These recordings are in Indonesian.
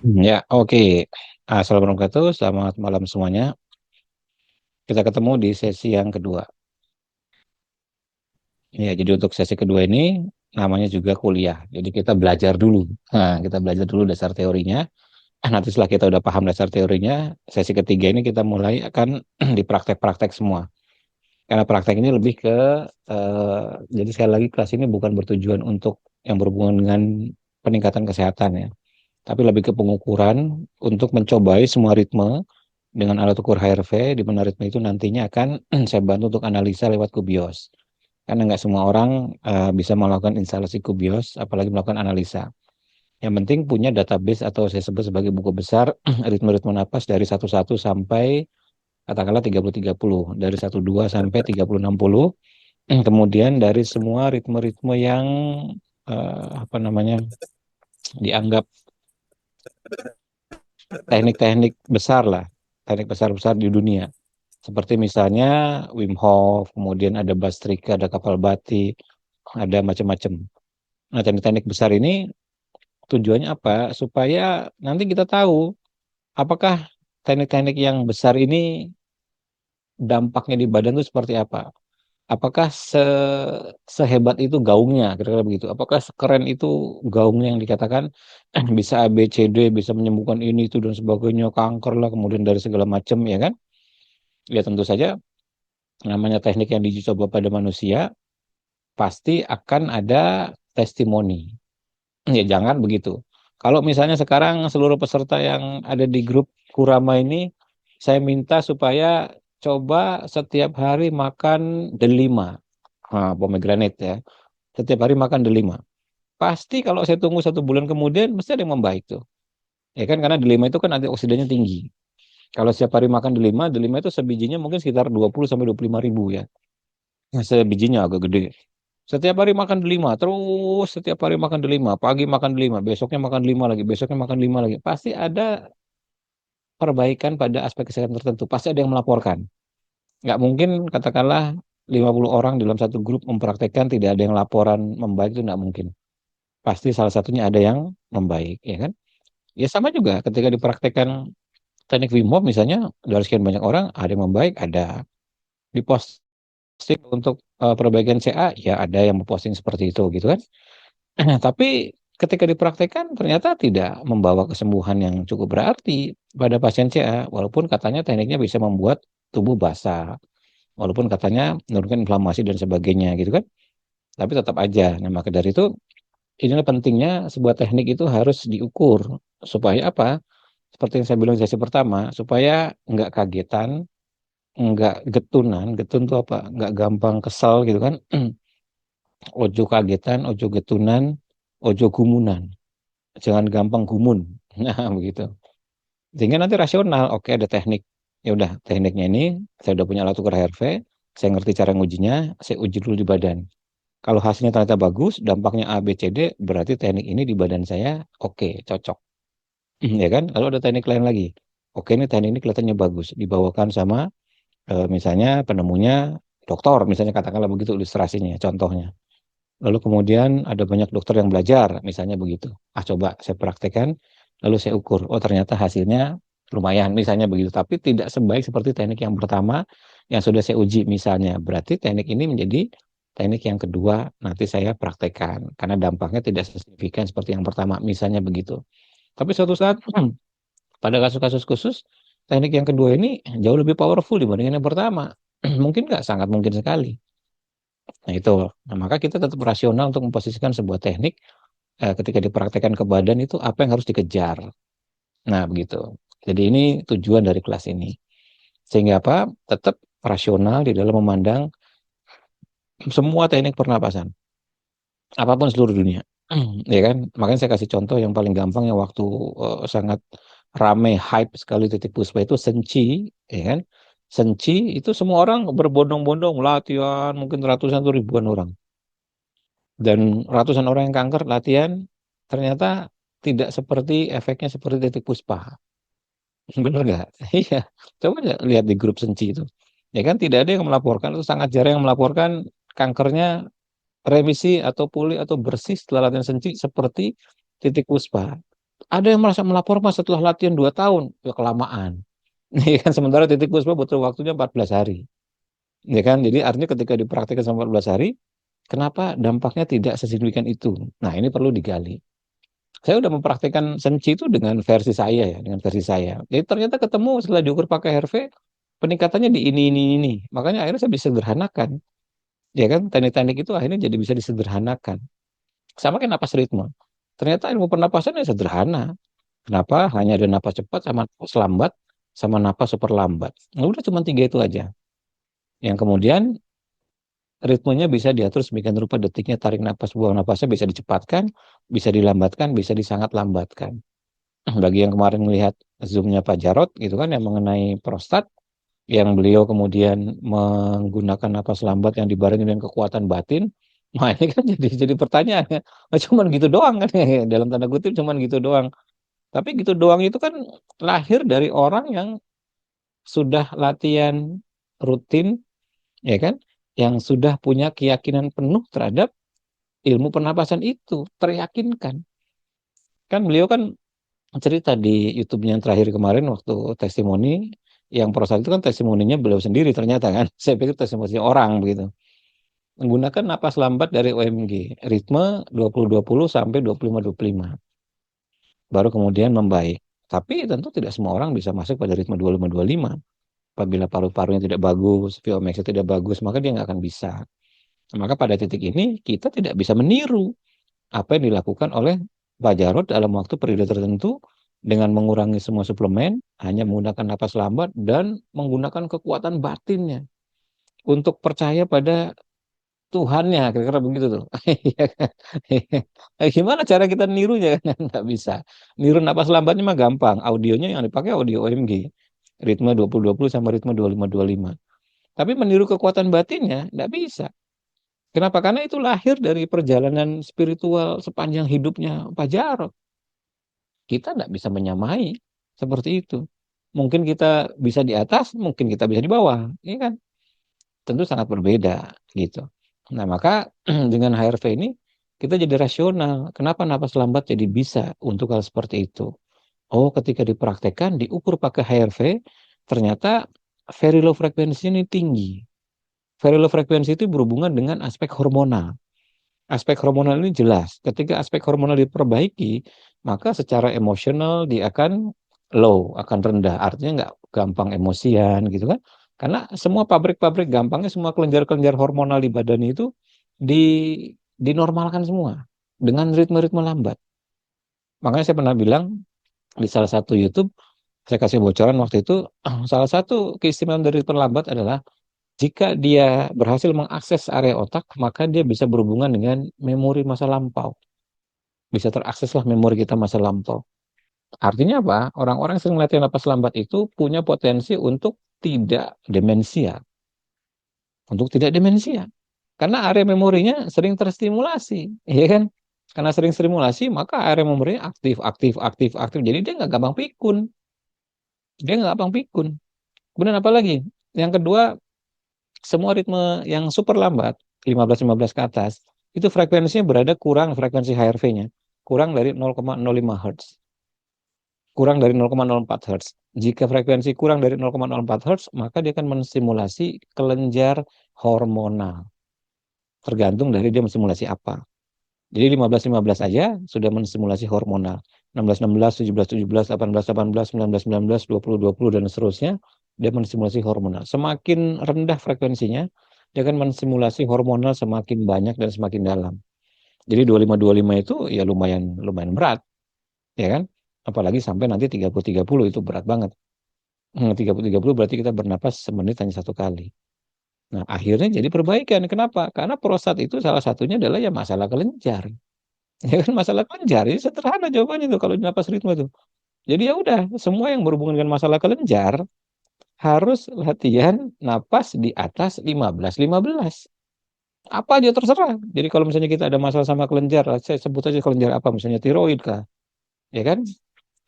Ya, oke. Assalamualaikum warahmatullahi wabarakatuh. Selamat malam semuanya. Kita ketemu di sesi yang kedua. Ya, jadi untuk sesi kedua ini namanya juga kuliah. Jadi kita belajar dulu. Kita belajar dulu dasar teorinya. Nanti setelah kita udah paham dasar teorinya, sesi ketiga ini kita mulai akan dipraktek-praktek semua. Karena praktek ini lebih ke, jadi sekali lagi kelas ini bukan bertujuan untuk yang berhubungan dengan peningkatan kesehatan ya, tapi lebih ke pengukuran untuk mencobai semua ritme dengan alat ukur HRV, di mana ritme itu nantinya akan saya bantu untuk analisa lewat Kubios. Karena nggak semua orang bisa melakukan instalasi Kubios, apalagi melakukan analisa. Yang penting punya database atau saya sebut sebagai buku besar ritme-ritme napas dari 11 sampai katakanlah 30-30, dari 12 sampai 30-60. Kemudian dari semua ritme-ritme yang apa namanya dianggap teknik-teknik besar lah, teknik besar-besar di dunia. Seperti misalnya Wim Hof, kemudian ada Bastrika, ada kapal bati, ada macam-macam. Nah, teknik-teknik besar ini tujuannya apa? Supaya nanti kita tahu apakah teknik-teknik yang besar ini dampaknya di badan itu seperti apa. Apakah sehebat itu gaungnya, kira-kira begitu. Apakah sekeren itu gaungnya yang dikatakan bisa A, B, C, D, bisa menyembuhkan ini, itu, dan sebagainya, kanker lah, kemudian dari segala macam, ya kan? Ya tentu saja namanya teknik yang diuji coba pada manusia, pasti akan ada testimoni. Ya, jangan begitu. Kalau misalnya sekarang seluruh peserta yang ada di grup Kurama ini, saya minta supaya coba setiap hari makan delima, pomegranate ya. Setiap hari makan delima. Pasti kalau saya tunggu 1 bulan kemudian, mesti ada yang membaik tuh. Ya kan, karena delima itu kan antioksidannya tinggi. Kalau setiap hari makan delima, delima itu sebijinya mungkin sekitar 20 sampai 25 ribu ya. Nah, sebijinya agak gede. Setiap hari makan delima, terus setiap hari makan delima, pagi makan delima, besoknya makan delima lagi, besoknya makan delima lagi. Pasti ada perbaikan pada aspek kesehatan tertentu. Pasti ada yang melaporkan. Nggak mungkin katakanlah 50 orang dalam satu grup mempraktekkan tidak ada yang laporan membaik, itu nggak mungkin. Pasti salah satunya ada yang membaik, ya kan? Ya sama juga ketika dipraktekkan teknik Wim Hof misalnya, dari sekian banyak orang ada yang membaik, ada. Di posting untuk perbaikan CA, ya ada yang memposting seperti itu gitu kan. Tapi ketika dipraktekkan ternyata tidak membawa kesembuhan yang cukup berarti pada pasien CA, walaupun katanya tekniknya bisa membuat tubuh basah, walaupun katanya menurunkan inflamasi dan sebagainya gitu kan. Tapi tetap aja, nah maka dari itu inilah pentingnya sebuah teknik itu harus diukur supaya apa? Seperti yang saya bilang di sesi pertama, supaya nggak kagetan, nggak getunan. Getun tuh apa? Nggak gampang kesal gitu kan. Ojo kagetan, ojo getunan, ojo gumunan. Jangan gampang gumun. Nah, begitu. Sehingga nanti rasional. Oke, ada teknik. Ya udah, tekniknya ini saya udah punya alat ukur HRV, saya ngerti cara ngujinya, saya uji dulu di badan. Kalau hasilnya ternyata bagus, dampaknya A, B, C, D, berarti teknik ini di badan saya oke, cocok. Ya kan? Lalu ada teknik lain lagi. Oke, ini teknik ini kelihatannya bagus, dibawakan sama misalnya penemunya dokter, misalnya katakanlah begitu ilustrasinya, contohnya. Lalu kemudian ada banyak dokter yang belajar, misalnya begitu. Coba saya praktekkan, lalu saya ukur. Oh, ternyata hasilnya lumayan, misalnya begitu. Tapi tidak sebaik seperti teknik yang pertama yang sudah saya uji, misalnya. Berarti teknik ini menjadi teknik yang kedua nanti saya praktekkan. Karena dampaknya tidak signifikan seperti yang pertama, misalnya begitu. Tapi suatu saat, pada kasus-kasus khusus, teknik yang kedua ini jauh lebih powerful dibandingkan yang pertama. Mungkin nggak? Sangat mungkin sekali. Nah itu, nah, maka kita tetap rasional untuk memposisikan sebuah teknik ketika dipraktekkan ke badan itu apa yang harus dikejar. Nah begitu. Jadi ini tujuan dari kelas ini. Sehingga apa? Tetap rasional di dalam memandang semua teknik pernapasan, apapun seluruh dunia. Ya kan? Makanya saya kasih contoh yang paling gampang yang waktu sangat rame hype sekali titik puspa itu senci, ya kan? Senci itu semua orang berbondong-bondong latihan, mungkin ratusan atau ribuan orang. Dan ratusan orang yang kanker latihan ternyata tidak seperti efeknya seperti titik puspa. Benar nggak? Iya. Coba aja lihat di grup senci itu. Ya kan tidak ada yang melaporkan, itu sangat jarang yang melaporkan kankernya remisi atau pulih atau bersih setelah latihan senci seperti titik puspa. Ada yang merasa melapor mas setelah latihan 2 tahun, ya kelamaan. Ya kan sementara titik puspa butuh waktunya 14 hari. Ya kan? Jadi artinya ketika dipraktikkan selama 14 hari, kenapa dampaknya tidak sesignifikan itu? Nah, ini perlu digali. Saya udah mempraktikkan senci itu dengan versi saya ya, dengan versi saya. Jadi ternyata ketemu setelah diukur pakai HRV, peningkatannya di ini. Makanya akhirnya saya bisa sederhanakan. Ya kan? Teknik-teknik itu akhirnya jadi bisa disederhanakan. Sama kayak napas ritme. Ternyata ilmu pernapasan ya sederhana. Kenapa? Hanya ada napas cepat sama napas lambat sama napas super lambat. Nah, udah cuma tiga itu aja. Yang kemudian ritmenya bisa diatur sedemikian rupa detiknya tarik napas buang napasnya bisa dicepatkan, bisa dilambatkan, bisa disangat lambatkan. Bagi yang kemarin melihat zoomnya Pak Jarot gitu kan yang mengenai prostat, yang beliau kemudian menggunakan napas lambat yang dibarengi dengan kekuatan batin, nah ini kan jadi pertanyaan, cuman gitu doang kan dalam tanda kutip cuman gitu doang. Tapi gitu doang itu kan lahir dari orang yang sudah latihan rutin, ya kan? Yang sudah punya keyakinan penuh terhadap ilmu pernapasan itu, teryakinkan. Kan beliau kan cerita di YouTube-nya yang terakhir kemarin waktu testimoni, yang prostat itu kan testimoninya beliau sendiri ternyata kan. Saya pikir testimoni orang begitu. Menggunakan napas lambat dari OMG, ritme 20-20 sampai 25-25. Baru kemudian membaik. Tapi tentu tidak semua orang bisa masuk pada ritme 25-25. Apabila paru-parunya tidak bagus, VO2max tidak bagus, maka dia nggak akan bisa. Maka pada titik ini kita tidak bisa meniru apa yang dilakukan oleh Pak Jarod dalam waktu periode tertentu dengan mengurangi semua suplemen, hanya menggunakan napas lambat dan menggunakan kekuatan batinnya untuk percaya pada Tuhannya, kira-kira begitu tuh. Iya kan? Gimana cara kita nirunya kan? Nggak bisa. Niru napas lambatnya mah gampang. Audionya yang dipakai audio OMG. Ritme 20-20 sama ritme 25-25. Tapi meniru kekuatan batinnya nggak bisa. Kenapa? Karena itu lahir dari perjalanan spiritual sepanjang hidupnya Pak Jarod. Kita nggak bisa menyamai seperti itu. Mungkin kita bisa di atas, mungkin kita bisa di bawah. Ini kan tentu sangat berbeda gitu. Nah, maka dengan HRV ini kita jadi rasional. Kenapa napas lambat jadi bisa untuk hal seperti itu? Oh, ketika dipraktekkan, diukur pakai HRV, ternyata very low frekuensi ini tinggi. Very low frekuensi itu berhubungan dengan aspek hormonal. Aspek hormonal ini jelas. Ketika aspek hormonal diperbaiki, maka secara emosional dia akan low, akan rendah. Artinya nggak gampang emosian gitu kan. Karena semua pabrik-pabrik gampangnya semua kelenjar-kelenjar hormonal di badan itu di dinormalkan semua dengan ritme-ritme lambat. Makanya saya pernah bilang di salah satu YouTube, saya kasih bocoran waktu itu, salah satu keistimewaan dari ritme lambat adalah jika dia berhasil mengakses area otak, maka dia bisa berhubungan dengan memori masa lampau. Bisa terakseslah memori kita masa lampau. Artinya apa? Orang-orang yang sering latihan napas lambat itu punya potensi untuk tidak demensia. Untuk tidak demensia. Karena area memorinya sering terstimulasi. Ya kan? Karena sering stimulasi, maka area memorinya aktif. Jadi dia nggak gampang pikun. Dia nggak gampang pikun. Kemudian apa lagi? Yang kedua, semua ritme yang super lambat, 15-15 ke atas, itu frekuensinya berada kurang frekuensi HRV-nya. Kurang dari 0,05 Hz. Kurang dari 0,04 Hz. Jika frekuensi kurang dari 0,04 Hz, maka dia akan menstimulasi kelenjar hormonal. Tergantung dari dia menstimulasi apa. Jadi 15-15 aja sudah menstimulasi hormonal. 16-16, 17-17, 18-18, 19-19, 20-20, dan seterusnya, dia menstimulasi hormonal. Semakin rendah frekuensinya, dia akan menstimulasi hormonal semakin banyak dan semakin dalam. Jadi 25-25 itu ya lumayan lumayan berat, ya kan? Apalagi sampai nanti 30-30 itu berat banget. 30-30 berarti kita bernapas semenit hanya satu kali. Nah, akhirnya jadi perbaikan. Kenapa? Karena prostat itu salah satunya adalah ya masalah kelenjar. Ya kan masalah kelenjar, ini sederhana jawabannya tuh kalau di napas ritme itu. Jadi ya udah, semua yang berhubungan dengan masalah kelenjar harus latihan napas di atas 15-15. Apa aja terserah. Jadi kalau misalnya kita ada masalah sama kelenjar, saya sebut aja kelenjar apa, misalnya tiroid kah, ya kan?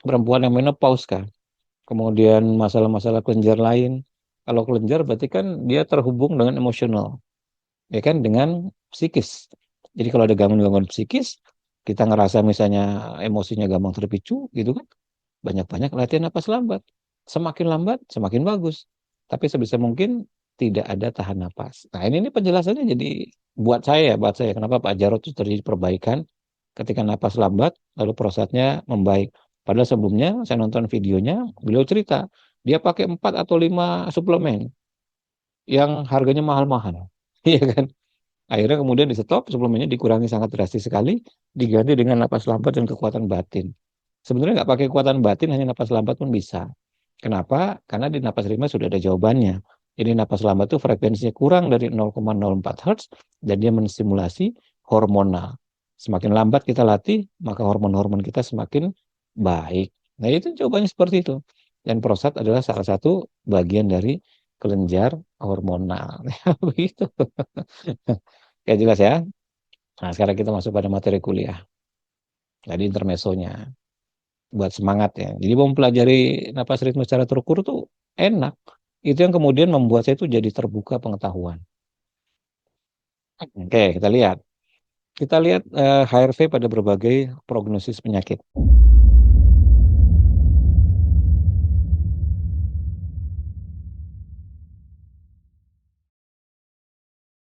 Perempuan yang menopause kah? Kemudian masalah-masalah kelenjar lain. Kalau kelenjar berarti kan dia terhubung dengan emosional, ya kan? Dengan psikis. Jadi kalau ada gangguan-gangguan psikis, kita ngerasa misalnya emosinya gampang terpicu gitu kan, banyak-banyak latihan napas lambat. Semakin lambat, semakin bagus. Tapi sebisa mungkin tidak ada tahan napas. Nah, ini penjelasannya jadi buat saya, kenapa Pak Jarod itu terjadi perbaikan ketika napas lambat, lalu prosesnya membaik. Padahal sebelumnya saya nonton videonya, beliau cerita, dia pakai 4 atau 5 suplemen yang harganya mahal-mahal. Iya kan? Akhirnya kemudian di stop, suplemennya dikurangi sangat drastis sekali, diganti dengan napas lambat dan kekuatan batin. Sebenarnya nggak pakai kekuatan batin, hanya napas lambat pun bisa. Kenapa? Karena di napas ritme sudah ada jawabannya. Jadi napas lambat itu frekuensinya kurang dari 0,04 Hz dan dia menstimulasi hormonal. Semakin lambat kita latih, maka hormon-hormon kita semakin baik. Nah, itu jawabannya seperti itu. Dan prostat adalah salah satu bagian dari kelenjar hormonal. Begitu. Oke, jelas ya. Nah, sekarang kita masuk pada materi kuliah. Jadi intermesonya buat semangat ya. Jadi mempelajari napas ritme secara terukur tuh enak. Itu yang kemudian membuat saya tuh jadi terbuka pengetahuan. Oke, kita lihat. Kita lihat HRV pada berbagai prognosis penyakit.